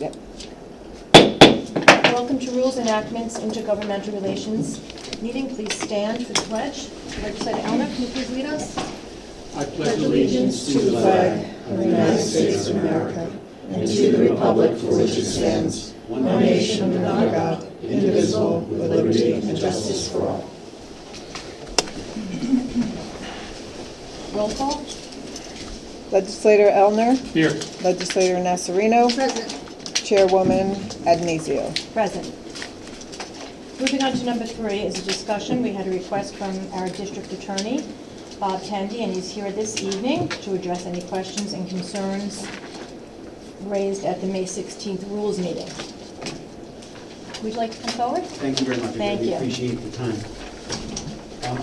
Yep. Welcome to Rules, Enactments, Intergovernmental Relations meeting. Please stand for the pledge. Legislator Elner, can you please lead us? I pledge allegiance to the flag of the United States of America and to the republic for which it stands, one nation under God, indivisible, with liberty and justice for all. Roll call. Legislator Elner. Here. Legislator Nassarino. Present. Chairwoman Agnizio. Present. Moving on to number 3 is a discussion. We had a request from our district attorney, Bob Tandy, and he's here this evening to address any questions and concerns raised at the May 16th rules meeting. Would you like to come forward? Thank you very much. Thank I really you. appreciate the time.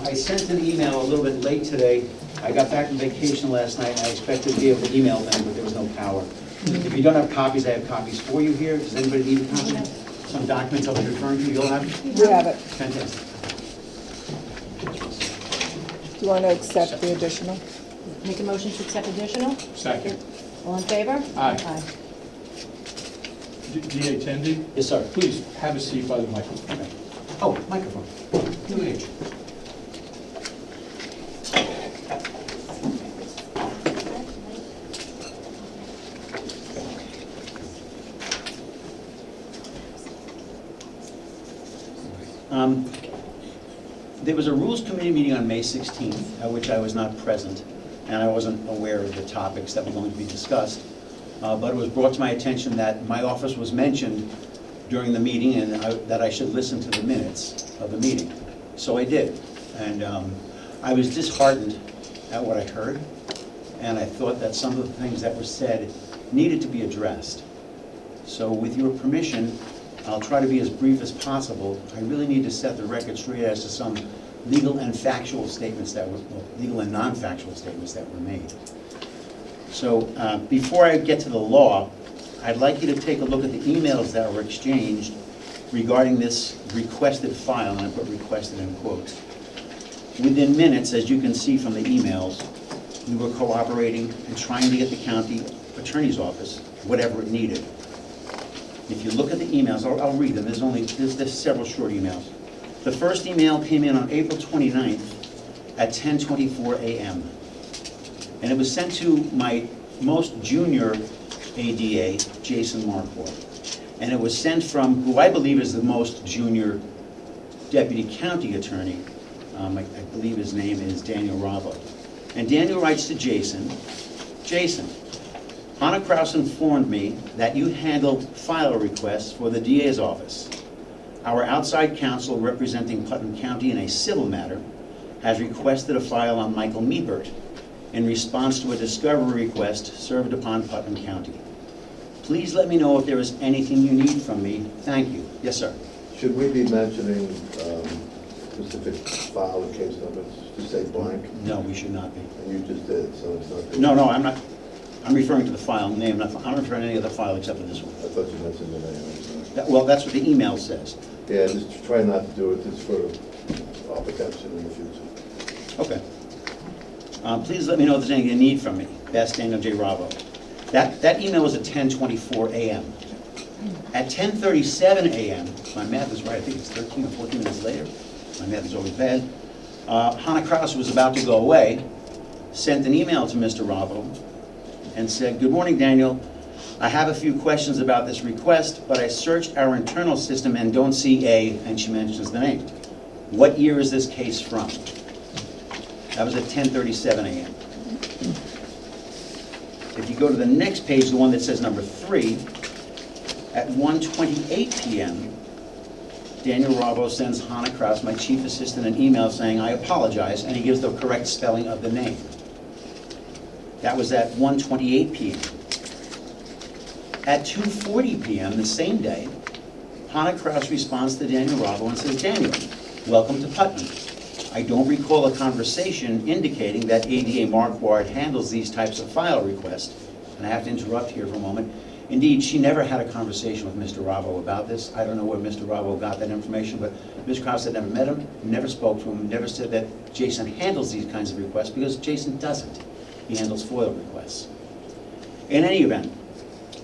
I sent an email a little bit late today. I got back from vacation last night, and I expected to be able to email them, but there was no power. If you don't have copies, I have copies for you here. Does anybody need a copy? Some documents I was referring to, you'll have it? We have it. Fantastic. Do you want to accept the additional? Make a motion to accept additional? Second. All in favor? Aye. DA Tandy, Yes, sir. please have a seat by the microphone. Oh, microphone. New age. There was a Rules Committee meeting on May 16th, at which I was not present, and I wasn't aware of the topics that were going to be discussed. But it was brought to my attention that my office was mentioned during the meeting and that I should listen to the minutes of the meeting. So I did. And I was disheartened at what I heard, and I thought that some of the things that were said needed to be addressed. So with your permission, I'll try to be as brief as possible. I really need to set the record straight as to some legal and factual statements that were, well, legal and non-factual statements that were made. So before I get to the law, I'd like you to take a look at the emails that were exchanged regarding this requested file, and I put requested in quotes. Within minutes, as you can see from the emails, we were cooperating and trying to get the county attorney's office whatever it needed. If you look at the emails, I'll read them. There's several short emails. The first email came in on April 29th at 10:24 a.m. And it was sent to my most junior ADA, Jason Marquardt. And it was sent from who I believe is the most junior deputy county attorney. I believe his name is Daniel Ravo. And Daniel writes to Jason, Jason, Hannah Kraus informed me that you handle file requests for the DA's office. Our outside counsel representing Putnam County in a civil matter has requested a file on Michael Meebert in response to a discovery request served upon Putnam County. Please let me know if there is anything you need from me. Thank you. Yes, sir. Should we be mentioning specific file or case numbers? Just say blank? No, we should not be. And you just did, so it's not. No, I'm not. I'm referring to the file name. I'm not referring to any other file except for this one. I thought you mentioned the name. Well, that's what the email says. Yeah, just try not to do it, just for our protection in the future. Okay. Please let me know if there's anything you need from me. Best, Daniel J. Ravo. That email was at 10:24 a.m. At 10:37 a.m., if my math is right, I think it's 13 or 14 minutes later. My math is always bad. Hannah Kraus was about to go away, sent an email to Mr. Ravo, and said, "Good morning, Daniel. I have a few questions about this request, but I searched our internal system and don't see a," and she mentions the name. "What year is this case from?" That was at 10:37 a.m. If you go to the next page, the one that says number 3, at 1:28 p.m., Daniel Ravo sends Hannah Kraus, my chief assistant, an email saying, "I apologize," and he gives the correct spelling of the name. That was at 1:28 p.m. At 2:40 p.m. the same day, Hannah Kraus responds to Daniel Ravo and says, "Daniel, welcome to Putnam. I don't recall a conversation indicating that ADA Marquardt handles these types of file requests." And I have to interrupt here for a moment. Indeed, she never had a conversation with Mr. Ravo about this. I don't know where Mr. Ravo got that information, but Ms. Kraus had never met him, never spoke to him, never said that Jason handles these kinds of requests, because Jason doesn't. He handles FOIL requests. In any event,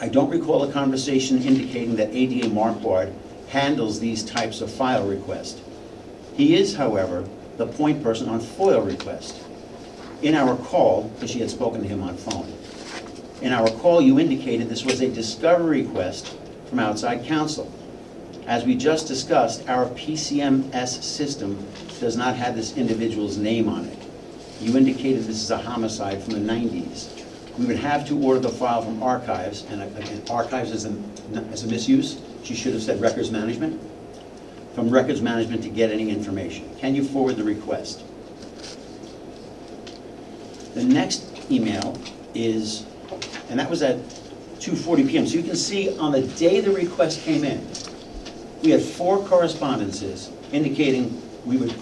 I don't recall a conversation indicating that ADA Marquardt handles these types of file requests. He is, however, the point person on FOIL request. In our call, because she had spoken to him on phone, in our call you indicated this was a discovery request from outside counsel. As we just discussed, our PCMS system does not have this individual's name on it. You indicated this is a homicide from the 90s. We would have to order the file from archives, and again, archives is a misuse. She should have said records management. From records management to get any information. Can you forward the request? The next email is, and that was at 2:40 p.m. So you can see on the day the request came in, we had 4 correspondences indicating we would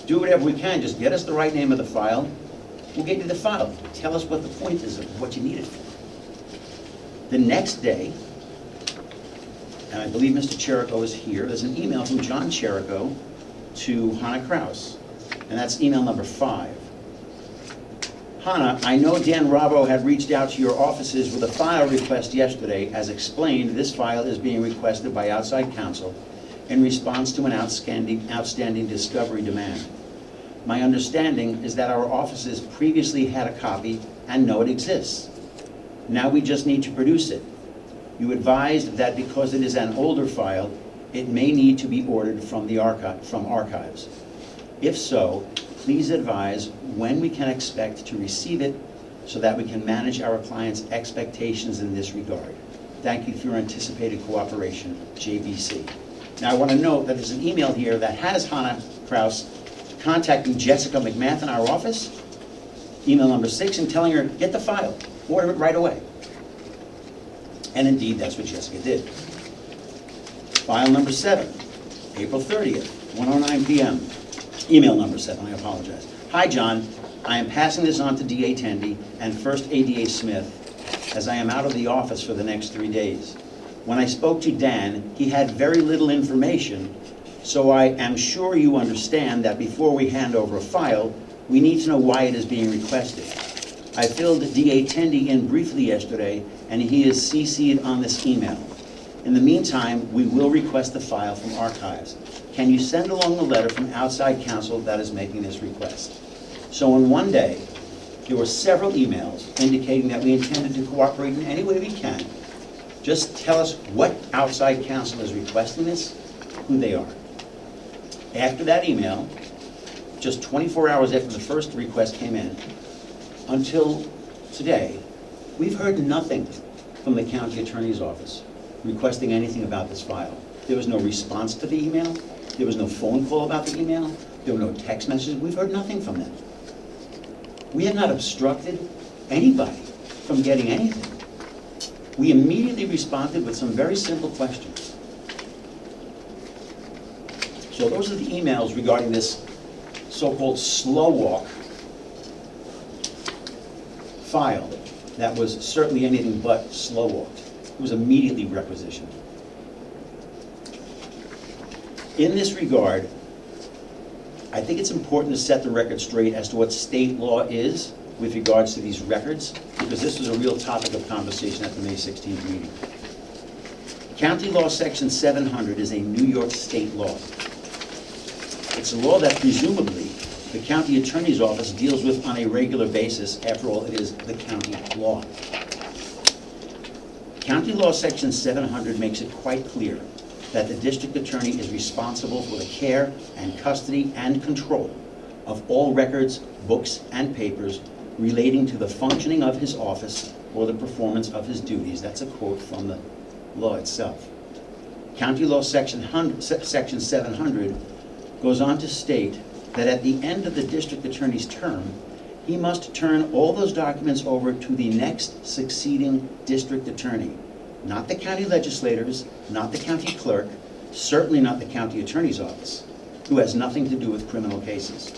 do whatever we can, just get us the right name of the file. We'll get you the file. Tell us what the point is of what you need it for. The next day, and I believe Mr. Cherico is here, there's an email from John Cherico to Hannah Kraus, and that's email number 5. Hannah, I know Dan Ravo had reached out to your offices with a file request yesterday. As explained, this file is being requested by outside counsel in response to an outstanding discovery demand. My understanding is that our offices previously had a copy and know it exists. Now we just need to produce it. You advised that because it is an older file, it may need to be ordered from archives. If so, please advise when we can expect to receive it so that we can manage our clients' expectations in this regard. Thank you for your anticipated cooperation, JBC. Now I want to note that there's an email here that has Hannah Kraus contacting Jessica McMath in our office, email number 6, and telling her, get the file, order it right away. And indeed, that's what Jessica did. File number 7, April 30th, 1:09 p.m. Email number 7, I apologize. Hi, John. I am passing this on to DA Tendy and First ADA Smith, as I am out of the office for the next 3 days. When I spoke to Dan, he had very little information, so I am sure you understand that before we hand over a file, we need to know why it is being requested. I filled DA Tendy in briefly yesterday, and he is CC'd on this email. In the meantime, we will request the file from archives. Can you send along the letter from outside counsel that is making this request? So in one day, there were several emails indicating that we intended to cooperate in any way we can. Just tell us what outside counsel is requesting this, who they are. After that email, just 24 hours after the first request came in, until today, we've heard nothing from the county attorney's office requesting anything about this file. There was no response to the email. There was no phone call about the email. There were no text messages. We've heard nothing from them. We have not obstructed anybody from getting anything. We immediately responded with some very simple questions. So those are the emails regarding this so-called slow walk file that was certainly anything but slow walked. It was immediately requisitioned. In this regard, I think it's important to set the record straight as to what state law is with regards to these records, because this was a real topic of conversation at the May 16th meeting. County Law Section 700 is a New York state law. It's a law that presumably the county attorney's office deals with on a regular basis. After all, it is the county law. County Law Section 700 makes it quite clear that the district attorney is responsible for the care and custody and control of all records, books, and papers relating to the functioning of his office or the performance of his duties. That's a quote from the law itself. County Law Section 700 goes on to state that at the end of the district attorney's term, he must turn all those documents over to the next succeeding district attorney, not the county legislators, not the county clerk, certainly not the county attorney's office, who has nothing to do with criminal cases.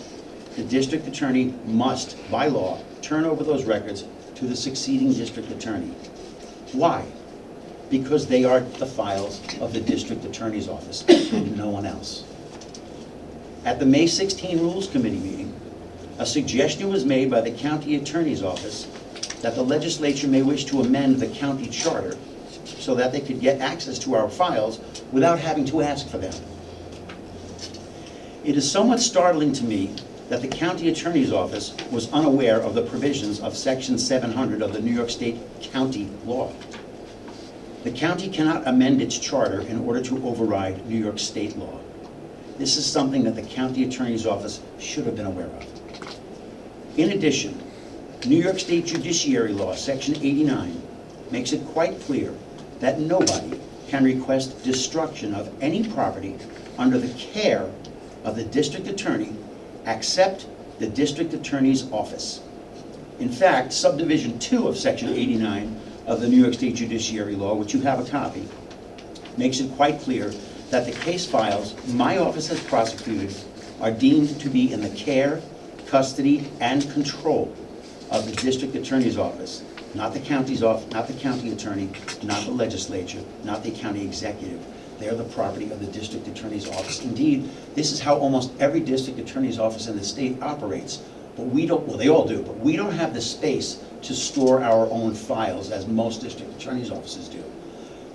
The district attorney must, by law, turn over those records to the succeeding district attorney. Why? Because they are the files of the district attorney's office and no one else. At the May 16 Rules Committee meeting, a suggestion was made by the county attorney's office that the legislature may wish to amend the county charter so that they could get access to our files without having to ask for them. It is somewhat startling to me that the county attorney's office was unaware of the provisions of Section 700 of the New York State county law. The county cannot amend its charter in order to override New York State law. This is something that the county attorney's office should have been aware of. In addition, New York State Judiciary Law, Section 89, makes it quite clear that nobody can request destruction of any property under the care of the district attorney except the district attorney's office. In fact, subdivision 2 of Section 89 of the New York State Judiciary Law, which you have a copy, makes it quite clear that the case files my office has prosecuted are deemed to be in the care, custody, and control of the district attorney's office, not the county's office, not the county attorney, not the legislature, not the county executive. They are the property of the district attorney's office. Indeed, this is how almost every district attorney's office in the state operates. But we don't, well, they all do, but we don't have the space to store our own files as most district attorney's offices do.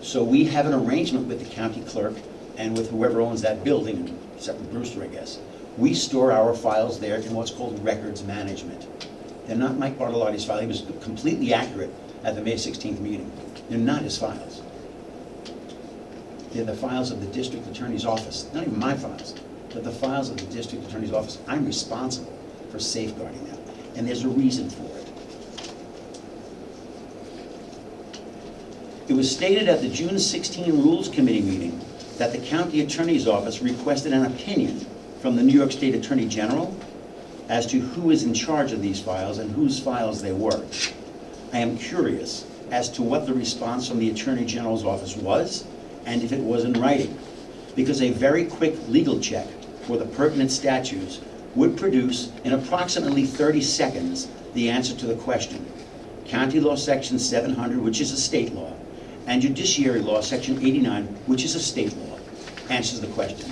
So we have an arrangement with the county clerk and with whoever owns that building, except for Brewster, I guess. We store our files there in what's called records management. They're not Mike Bartolotti's file. He was completely accurate at the May 16th meeting. They're not his files. They're the files of the district attorney's office. Not even my files, but the files of the district attorney's office. I'm responsible for safeguarding them, and there's a reason for it. It was stated at the June 16 Rules Committee meeting that the county attorney's office requested an opinion from the New York State Attorney General as to who is in charge of these files and whose files they were. I am curious as to what the response from the Attorney General's office was and if it was in writing, because a very quick legal check for the pertinent statutes would produce in approximately 30 seconds the answer to the question. County Law Section 700, which is a state law, and Judiciary Law Section 89, which is a state law, answers the question.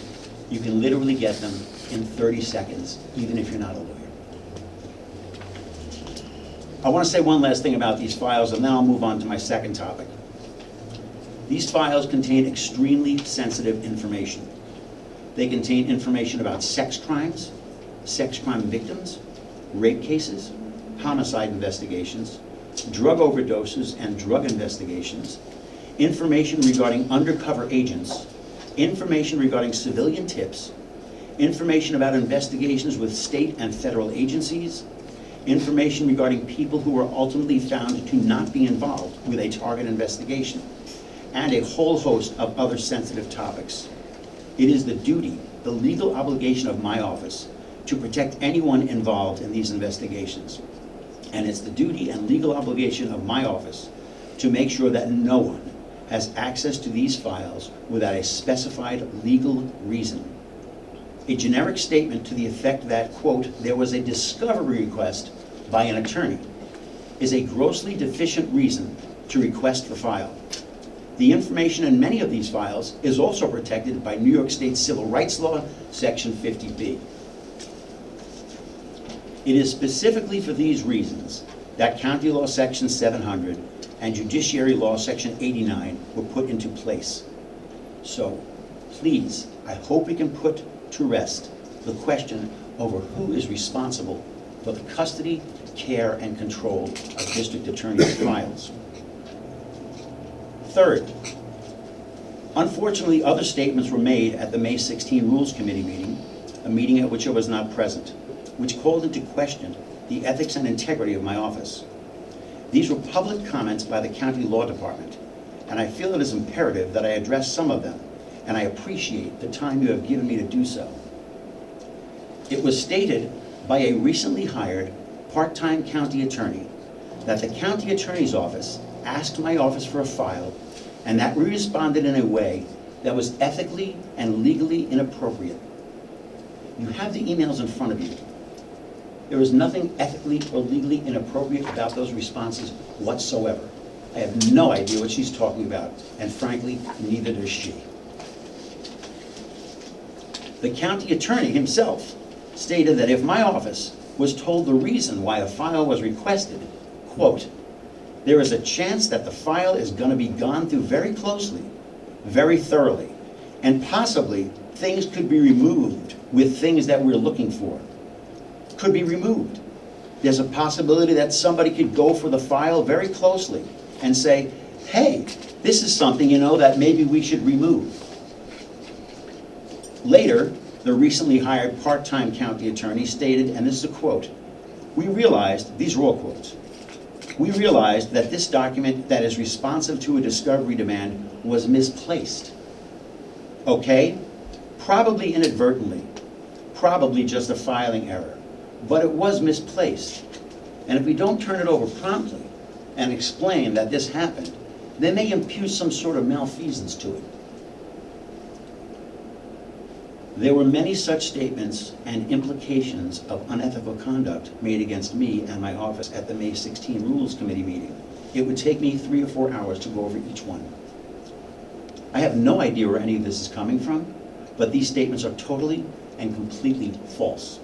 You can literally get them in 30 seconds, even if you're not a lawyer. I want to say one last thing about these files, and then I'll move on to my second topic. These files contain extremely sensitive information. They contain information about sex crime victims, rape cases, homicide investigations, drug overdoses and drug investigations, information regarding undercover agents, information regarding civilian tips, information about investigations with state and federal agencies, information regarding people who were ultimately found to not be involved with a target investigation, and a whole host of other sensitive topics. It is the duty, the legal obligation of my office to protect anyone involved in these investigations. And it's the duty and legal obligation of my office to make sure that no one has access to these files without a specified legal reason. A generic statement to the effect that, quote, there was a discovery request by an attorney is a grossly deficient reason to request the file. The information in many of these files is also protected by New York State Civil Rights Law, Section 50B. It is specifically for these reasons that County Law Section 700 and Judiciary Law Section 89 were put into place. So, please, I hope we can put to rest the question over who is responsible for the custody, care, and control of district attorney's files. Third, unfortunately, other statements were made at the May 16 Rules Committee meeting, a meeting at which I was not present, which called into question the ethics and integrity of my office. These were public comments by the county law department, and I feel it is imperative that I address some of them, and I appreciate the time you have given me to do so. It was stated by a recently hired part-time county attorney that the county attorney's office asked my office for a file, and that we responded in a way that was ethically and legally inappropriate. You have the emails in front of you. There is nothing ethically or legally inappropriate about those responses whatsoever. I have no idea what she's talking about, and frankly, neither does she. The county attorney himself stated that if my office was told the reason why a file was requested, quote, there is a chance that the file is going to be gone through very closely, very thoroughly, and possibly things could be removed with things that we're looking for. Could be removed. There's a possibility that somebody could go for the file very closely and say, hey, this is something, that maybe we should remove. Later, the recently hired part-time county attorney stated, and this is a quote, "We realized," these are all quotes, "we realized that this document that is responsive to a discovery demand was misplaced." Okay? Probably inadvertently, probably just a filing error, but it was misplaced. And if we don't turn it over promptly and explain that this happened, they may impute some sort of malfeasance to it. There were many such statements and implications of unethical conduct made against me and my office at the May 16 Rules Committee meeting. It would take me 3 or 4 hours to go over each one. I have no idea where any of this is coming from, but these statements are totally and completely false.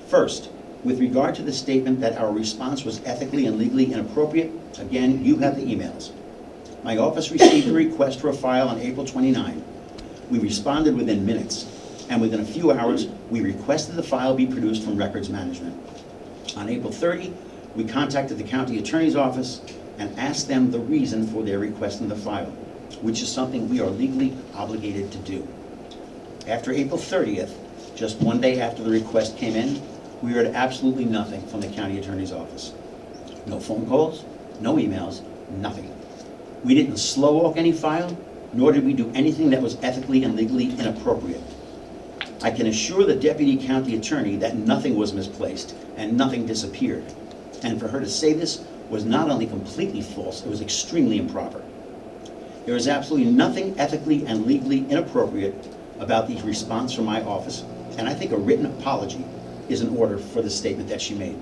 First, with regard to the statement that our response was ethically and legally inappropriate, again, you have the emails. My office received a request for a file on April 29. We responded within minutes, and within a few hours, we requested the file be produced from records management. On April 30, we contacted the county attorney's office and asked them the reason for their requesting the file, which is something we are legally obligated to do. After April 30th, just one day after the request came in, we heard absolutely nothing from the county attorney's office. No phone calls, no emails, nothing. We didn't slow walk any file, nor did we do anything that was ethically and legally inappropriate. I can assure the deputy county attorney that nothing was misplaced and nothing disappeared. And for her to say this was not only completely false, it was extremely improper. There is absolutely nothing ethically and legally inappropriate about the response from my office, and I think a written apology is in order for the statement that she made.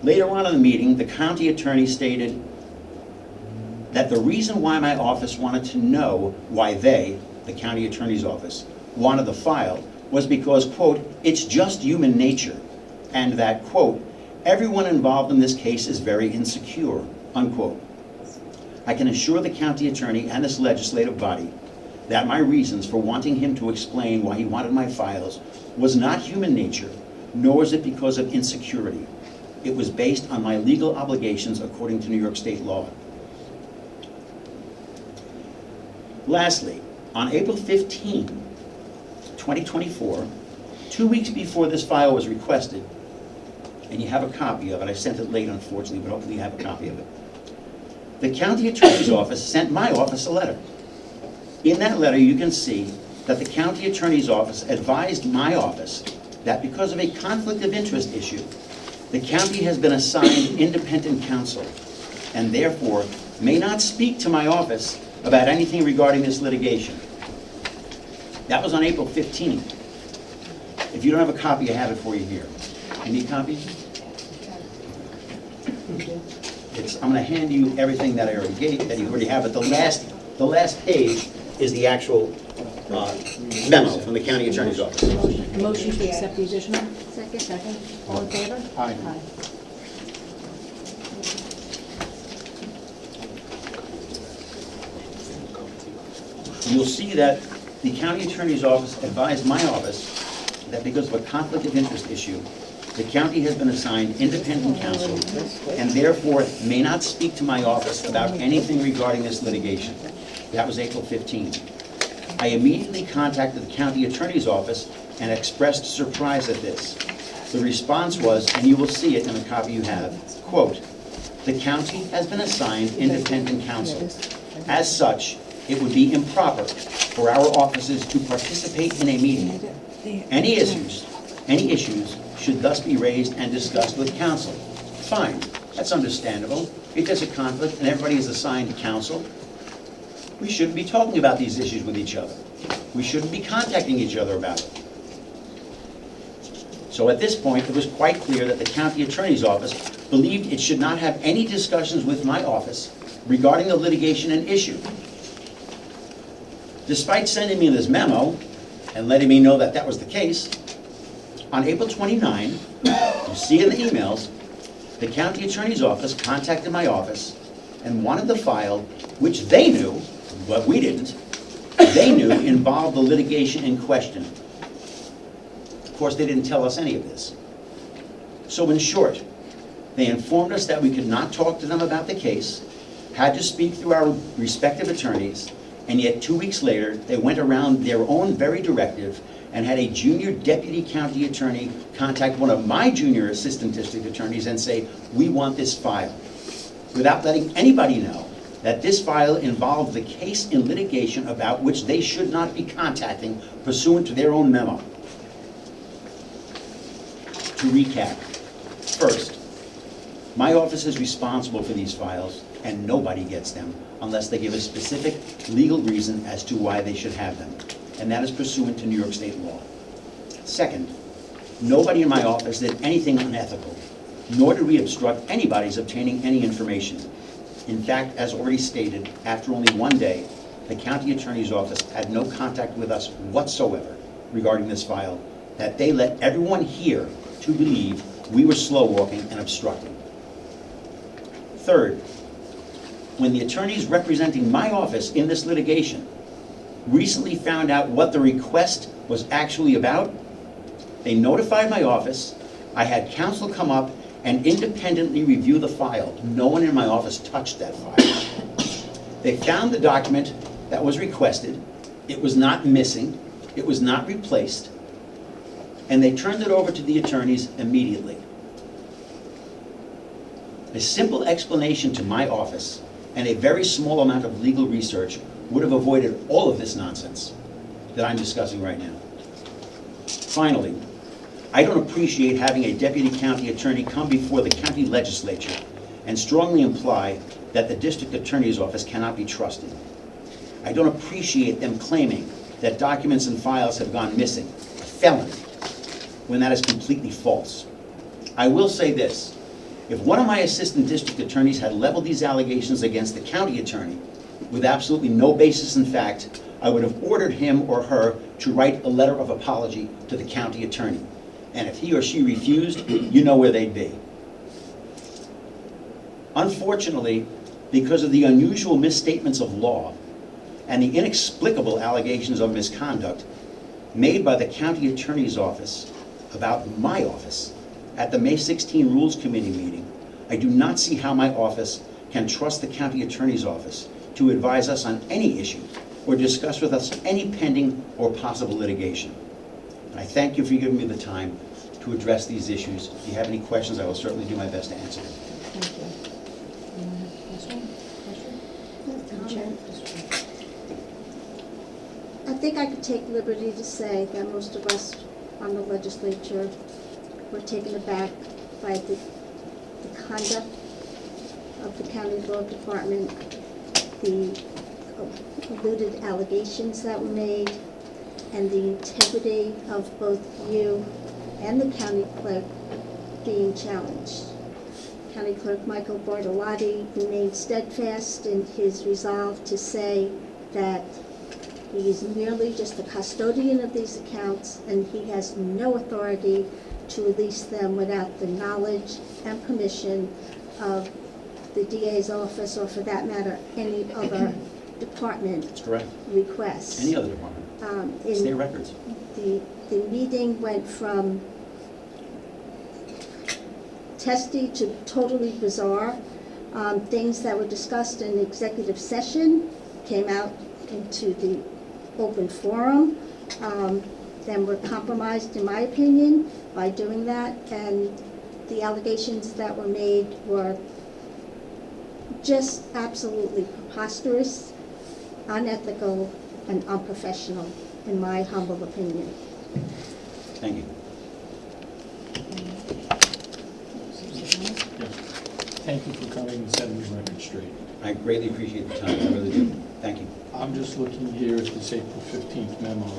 Later on in the meeting, the county attorney stated that the reason why my office wanted to know why they, the county attorney's office, wanted the file was because, quote, it's just human nature, and that, quote, everyone involved in this case is very insecure, unquote. I can assure the county attorney and this legislative body that my reasons for wanting him to explain why he wanted my files was not human nature, nor was it because of insecurity. It was based on my legal obligations according to New York State law. Lastly, on April 15, 2024, 2 weeks before this file was requested, and you have a copy of it, I sent it late unfortunately, but hopefully you have a copy of it. The county attorney's office sent my office a letter. In that letter, you can see that the county attorney's office advised my office that because of a conflict of interest issue, the county has been assigned independent counsel and therefore may not speak to my office about anything regarding this litigation. That was on April 15th. If you don't have a copy, I have it for you here. You need copies? I'm going to hand you everything that I already gave, that you already have, but the last page is the actual memo from the county attorney's office. Motion to accept the additional? Second. Second. All in favor? Aye. You'll see that the county attorney's office advised my office that because of a conflict of interest issue, the county has been assigned independent counsel and therefore may not speak to my office about anything regarding this litigation. That was April 15th. I immediately contacted the county attorney's office and expressed surprise at this. The response was, and you will see it in the copy you have, quote, the county has been assigned independent counsel. As such, it would be improper for our offices to participate in a meeting. Any issues should thus be raised and discussed with counsel. Fine, that's understandable. If there's a conflict and everybody is assigned counsel, we shouldn't be talking about these issues with each other. We shouldn't be contacting each other about it. So at this point, it was quite clear that the county attorney's office believed it should not have any discussions with my office regarding the litigation and issue. Despite sending me this memo and letting me know that that was the case, on April 29, you see in the emails, The county attorney's office contacted my office and wanted the file, which they knew, but we didn't, they knew involved the litigation in question. Of course, they didn't tell us any of this. So in short, they informed us that we could not talk to them about the case, had to speak through our respective attorneys, and yet 2 weeks later, they went around their own very directive and had a junior deputy county attorney contact one of my junior assistant district attorneys and say, we want this file, without letting anybody know that this file involved the case in litigation about which they should not be contacting pursuant to their own memo. To recap, first, my office is responsible for these files, and nobody gets them unless they give a specific legal reason as to why they should have them, and that is pursuant to New York State law. Second, nobody in my office did anything unethical, nor did we obstruct anybody's obtaining any information. In fact, as already stated, after only 1 day, the county attorney's office had no contact with us whatsoever regarding this file, that they let everyone here to believe we were slow walking and obstructing. Third, when the attorneys representing my office in this litigation recently found out what the request was actually about, they notified my office. I had counsel come up and independently review the file. No one in my office touched that file. They found the document that was requested. It was not missing. It was not replaced. And they turned it over to the attorneys immediately. A simple explanation to my office and a very small amount of legal research would have avoided all of this nonsense that I'm discussing right now. Finally, I don't appreciate having a deputy county attorney come before the county legislature and strongly imply that the district attorney's office cannot be trusted. I don't appreciate them claiming that documents and files have gone missing, a felony, when that is completely false. I will say this: if one of my assistant district attorneys had leveled these allegations against the county attorney with absolutely no basis in fact, I would have ordered him or her to write a letter of apology to the county attorney. And if he or she refused, you know where they'd be. Unfortunately, because of the unusual misstatements of law and the inexplicable allegations of misconduct made by the county attorney's office about my office at the May 16 Rules Committee meeting, I do not see how my office can trust the county attorney's office to advise us on any issue or discuss with us any pending or possible litigation. I thank you for giving me the time to address these issues. If you have any questions, I will certainly do my best to answer them. Thank you. Anyone have a question? I think I could take liberty to say that most of us on the legislature were taken aback by the conduct of the county law department, the alluded allegations that were made, and the integrity of both you and the county clerk being challenged. County Clerk Michael Bartolotti remained steadfast in his resolve to say that he is merely just the custodian of these accounts and he has no authority to release them without the knowledge and permission of the DA's office, or for that matter, any other department. That's correct. Requests. Any other department. It's their records. The meeting went from testy to totally bizarre. Things that were discussed in executive session came out into the open forum, then were compromised, in my opinion, by doing that, and the allegations that were made were just absolutely preposterous, unethical, and unprofessional, in my humble opinion. Thank you. Thank you for coming and setting the record straight. I greatly appreciate the time, I really do. Thank you. I'm just looking here at this April 15th memo,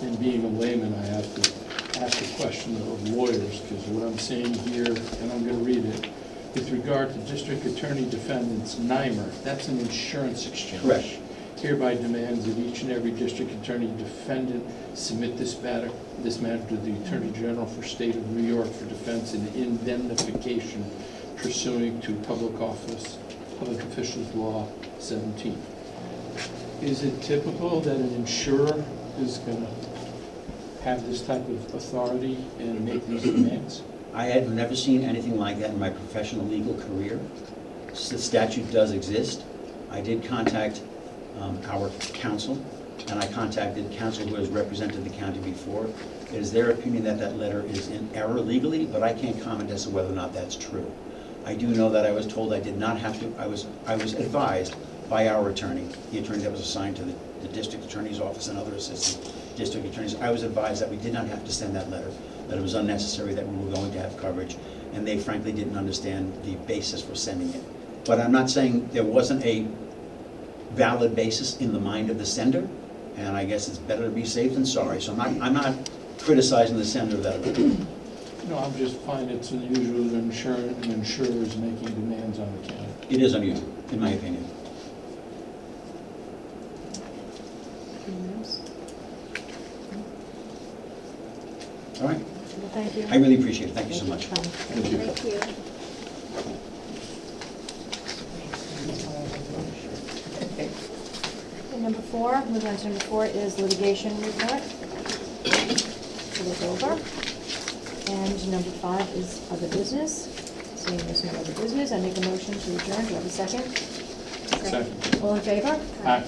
and being a layman, I have to ask a question of lawyers, because what I'm saying here, and I'm going to read it, with regard to District Attorney Defendants Nymer, that's an insurance exchange. Correct. Hereby demands that each and every District Attorney Defendant submit this matter to the Attorney General for State of New York for defense and indemnification pursuing to Public Officials Law 17. Is it typical that an insurer is going to have this type of authority and make these demands? I had never seen anything like that in my professional legal career. The statute does exist. I did contact our counsel, and I contacted counsel who has represented the county before. It is their opinion that that letter is in error legally, but I can't comment as to whether or not that's true. I do know that I was told I did not have to, I was advised by our attorney, the attorney that was assigned to the district attorney's office and other assistant district attorneys, I was advised that we did not have to send that letter, that it was unnecessary, that we were going to have coverage, and they frankly didn't understand the basis for sending it. But I'm not saying there wasn't a valid basis in the mind of the sender, and I guess it's better to be safe than sorry. So I'm not criticizing the sender of that letter. No, I'm just finding it's unusual that an insurer is making demands on the county. It is unusual, in my opinion. All right, Well, thank you. I really appreciate it. Thank you so much. Thank you. Thank you. And number 4, moving on to number 4 is litigation report. So look over. And number 5 is other business. Seeing there's no other business, I make a motion to adjourn. Do I have a second? Second. All in favor? Aye.